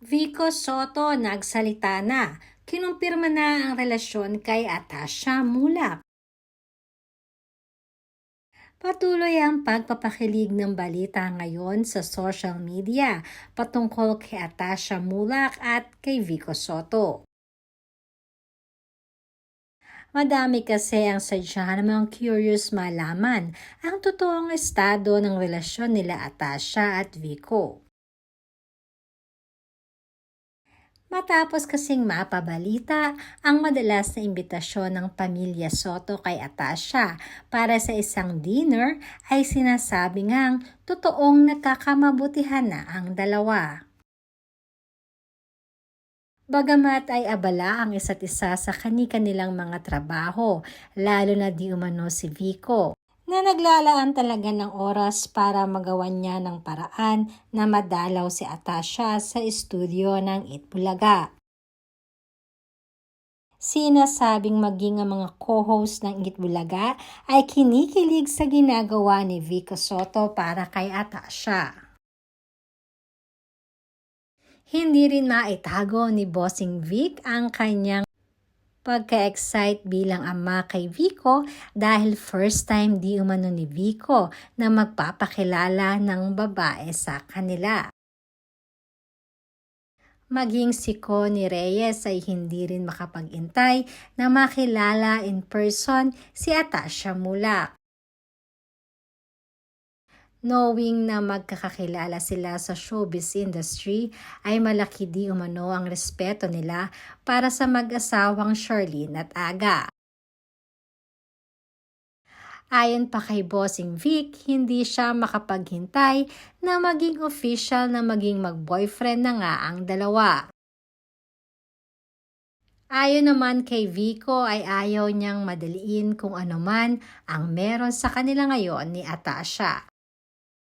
Vico Soto nagsalita na. Kinumpirma na ang relasyon kay Atasha Mulak. Patuloy ang pagpapakilig ng balita ngayon sa social media patungkol kay Atasha Mulak at kay Vico Soto. Madami kasi ang sadya ng mga curious malaman ang totoong estado ng relasyon nila Atasha at Vico. Matapos kasing mapabalita ang madalas na imbitasyon ng pamilya Soto kay Atasha para sa isang dinner ay sinasabi ngang totoong nagkakamabutihan na ang dalawa. Bagamat ay abala ang isa't isa sa kani-kanilang mga trabaho, lalo na di umano si Vico, na naglalaan talaga ng oras para magawan niya ng paraan na madalaw si Atasha sa estudyo ng Itbulaga. Sinasabing maging ang mga co-host ng Itbulaga ay kinikilig sa ginagawa ni Vico Soto para kay Atasha. Hindi rin maitago ni Bossing Vic ang kanyang pagka-excite bilang ama kay Vico dahil first time di umano ni Vico na magpapakilala ng babae sa kanila. Maging si Connie Reyes ay hindi rin makapag-intay na makilala in person si Atasha Mulak. Knowing na magkakakilala sila sa showbiz industry ay malaki di umano ang respeto nila para sa mag-asawang Charlene at Aga. Ayon pa kay Bossing Vic, hindi siya makapaghintay na maging official na maging mag-boyfriend na nga ang dalawa. Ayon naman kay Vico ay ayaw niyang madaliin kung ano man ang meron sa kanila ngayon ni Atasha.